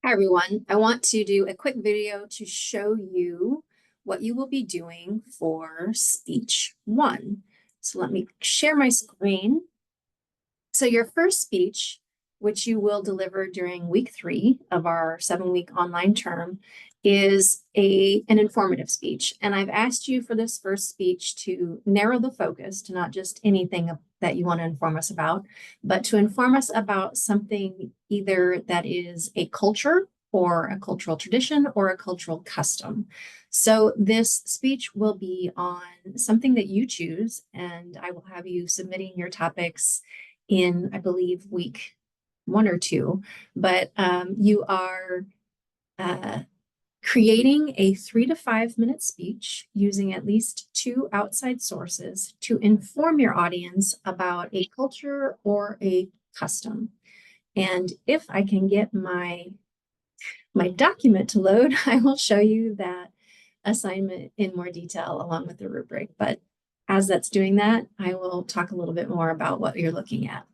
Hi everyone. I want to do a quick video to show you what you will be doing for speech one. So let me share my screen. So your first speech, which you will deliver during week 3 of our 7-week online term, is an informative speech. And I've asked you for this first speech to narrow the focus to not just anything that you want to inform us about, but to inform us about something either that is a culture or a cultural tradition or a cultural custom. So this speech will be on something that you choose, and I will have you submitting your topics in, I believe, week 1 or 2, but you are creating a 3 to 5 minute speech using at least 2 outside sources to inform your audience about a culture or a custom. And if I can get my document to load, I will show you that assignment in more detail along with the rubric. But as that's doing that, I will talk a little bit more about what you're looking at.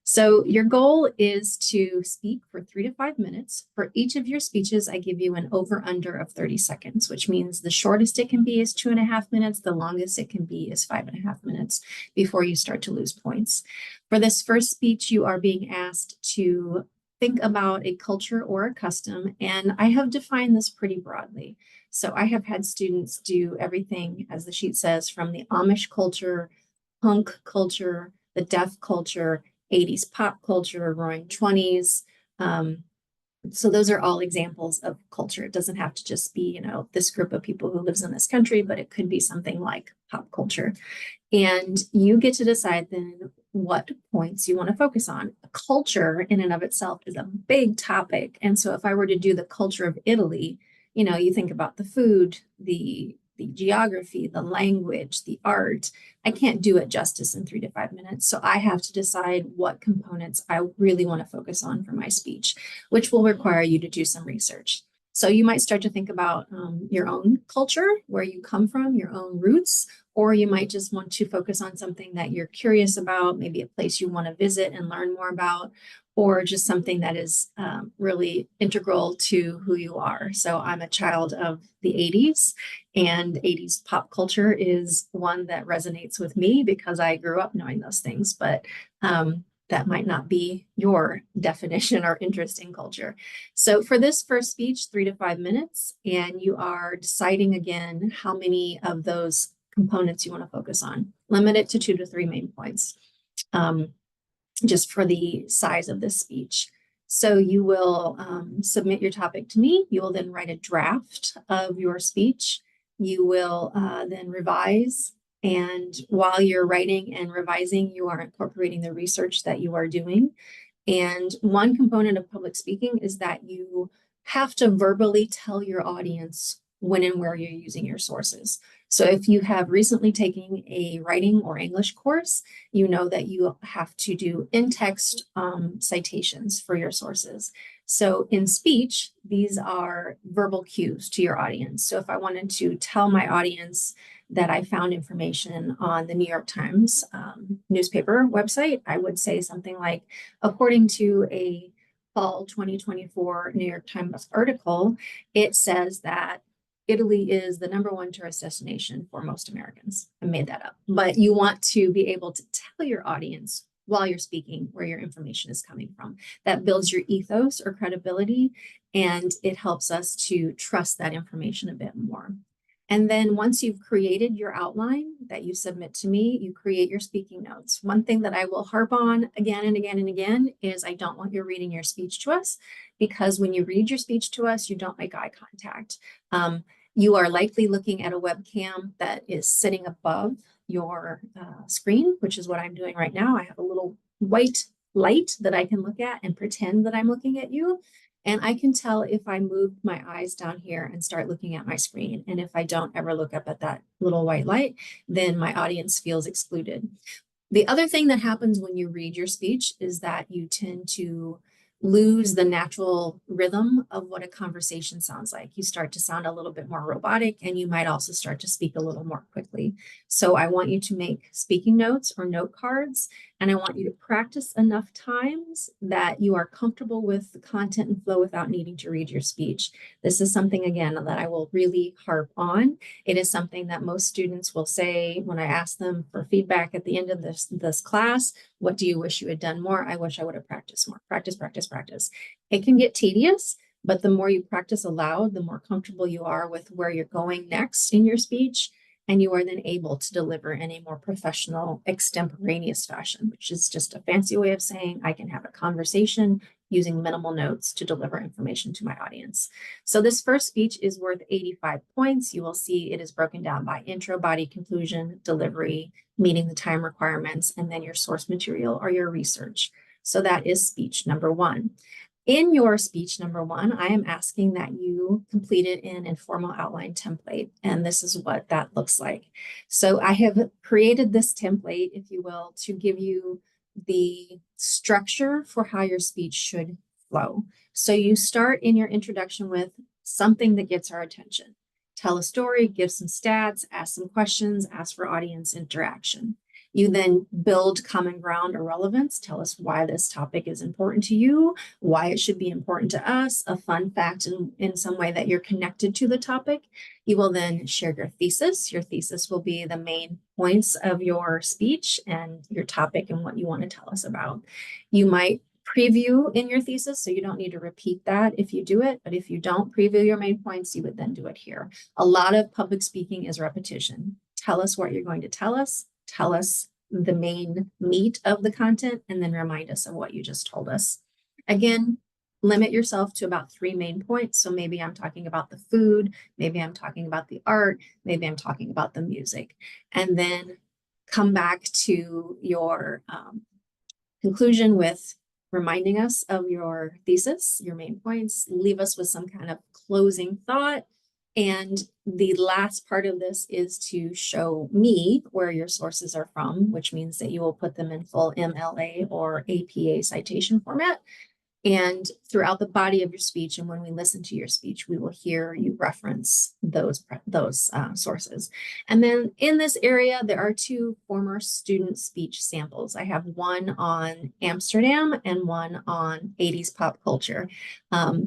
So your goal is to speak for 3 to 5 minutes. For each of your speeches, I give you an over/under of 30 seconds, which means the shortest it can be is 2.5 minutes. The longest it can be is 5.5 minutes before you start to lose points. For this first speech, you are being asked to think about a culture or a custom, and I have defined this pretty broadly. So I have had students do everything, as the sheet says, from the Amish culture, punk culture, the deaf culture, 80s pop culture, roaring 20s. So those are all examples of culture. It doesn't have to just be, this group of people who lives in this country, but it could be something like pop culture. And you get to decide then what points you want to focus on. Culture in and of itself is a big topic. And so if I were to do the culture of Italy, you think about the food, the geography, the language, the art. I can't do it justice in 3 to 5 minutes. So I have to decide what components I really want to focus on for my speech, which will require you to do some research. So you might start to think about your own culture, where you come from, your own roots, or you might just want to focus on something that you're curious about, maybe a place you want to visit and learn more about, or just something that is really integral to who you are. So I'm a child of the 80s, and 80s pop culture is one that resonates with me because I grew up knowing those things, but that might not be your definition or interest in culture. So for this first speech, 3 to 5 minutes, and you are deciding again how many of those components you want to focus on. Limit it to 2 to 3 main points, just for the size of this speech. So you will submit your topic to me. You will then write a draft of your speech. You will then revise. And while you're writing and revising, you are incorporating the research that you are doing. And one component of public speaking is that you have to verbally tell your audience when and where you're using your sources. So if you have recently taken a writing or English course, you know that you have to do in-text citations for your sources. So in speech, these are verbal cues to your audience. So if I wanted to tell my audience that I found information on the New York Times newspaper website, I would say something like, according to a fall 2024 New York Times article, it says that Italy is the #1 tourist destination for most Americans. I made that up, but you want to be able to tell your audience while you're speaking where your information is coming from. That builds your ethos or credibility, and it helps us to trust that information a bit more. And then once you've created your outline that you submit to me, you create your speaking notes. One thing that I will harp on again and again and again is I don't want you reading your speech to us, because when you read your speech to us, you don't make eye contact. You are likely looking at a webcam that is sitting above your screen, which is what I'm doing right now. I have a little white light that I can look at and pretend that I'm looking at you. And I can tell if I move my eyes down here and start looking at my screen. And if I don't ever look up at that little white light, then my audience feels excluded. The other thing that happens when you read your speech is that you tend to lose the natural rhythm of what a conversation sounds like. You start to sound a little bit more robotic, and you might also start to speak a little more quickly. So I want you to make speaking notes or note cards, and I want you to practice enough times that you are comfortable with the content and flow without needing to read your speech. This is something, again, that I will really harp on. It is something that most students will say when I ask them for feedback at the end of this class. What do you wish you had done more? I wish I would have practiced more. Practice, practice, practice. It can get tedious, but the more you practice aloud, the more comfortable you are with where you're going next in your speech. And you are then able to deliver in a more professional, extemporaneous fashion, which is just a fancy way of saying I can have a conversation using minimal notes to deliver information to my audience. So this first speech is worth 85 points. You will see it is broken down by intro, body, conclusion, delivery, meeting the time requirements, and then your source material or your research. So that is speech number one. In your speech number one, I am asking that you complete it in informal outline template, and this is what that looks like. So I have created this template, if you will, to give you the structure for how your speech should flow. So you start in your introduction with something that gets our attention. Tell a story, give some stats, ask some questions, ask for audience interaction. You then build common ground or relevance. Tell us why this topic is important to you, why it should be important to us, a fun fact in some way that you're connected to the topic. You will then share your thesis. Your thesis will be the main points of your speech and your topic and what you want to tell us about. You might preview in your thesis, so you don't need to repeat that if you do it, but if you don't preview your main points, you would then do it here. A lot of public speaking is repetition. Tell us what you're going to tell us the main meat of the content, and then remind us of what you just told us. Again, limit yourself to about 3 main points. So maybe I'm talking about the food, maybe I'm talking about the art, maybe I'm talking about the music, and then come back to your conclusion with reminding us of your thesis, your main points, leave us with some kind of closing thought. And the last part of this is to show me where your sources are from, which means that you will put them in full MLA or APA citation format. And throughout the body of your speech, and when we listen to your speech, we will hear you reference those sources. And then in this area, there are 2 former student speech samples. I have one on Amsterdam and one on 80s pop culture.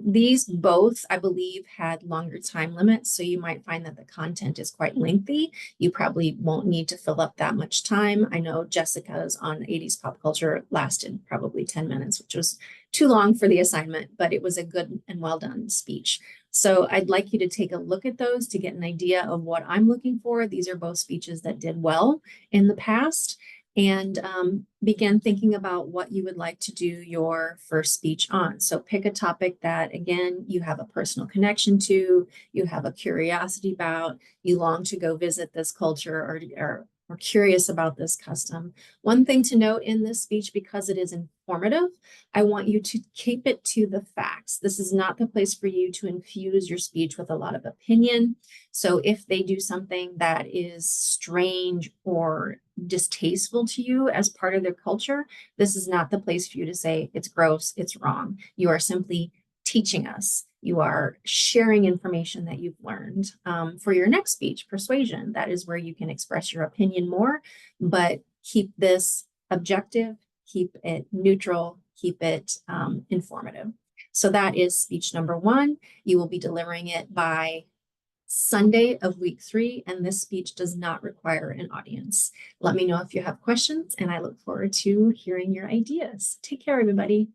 These both, I believe, had longer time limits, so you might find that the content is quite lengthy. You probably won't need to fill up that much time. I know Jessica's on 80s pop culture lasted probably 10 minutes, which was too long for the assignment, but it was a good and well done speech. So I'd like you to take a look at those to get an idea of what I'm looking for. These are both speeches that did well in the past, and begin thinking about what you would like to do your first speech on. So pick a topic that, again, you have a personal connection to, you have a curiosity about, you long to go visit this culture or curious about this custom. One thing to note in this speech, because it is informative, I want you to keep it to the facts. This is not the place for you to infuse your speech with a lot of opinion. So if they do something that is strange or distasteful to you as part of their culture, this is not the place for you to say it's gross, it's wrong. You are simply teaching us. You are sharing information that you've learned. For your next speech, persuasion, that is where you can express your opinion more, but keep this objective, keep it neutral, keep it informative. So that is speech number 1. You will be delivering it by Sunday of week 3, and this speech does not require an audience. Let me know if you have questions, and I look forward to hearing your ideas. Take care, everybody.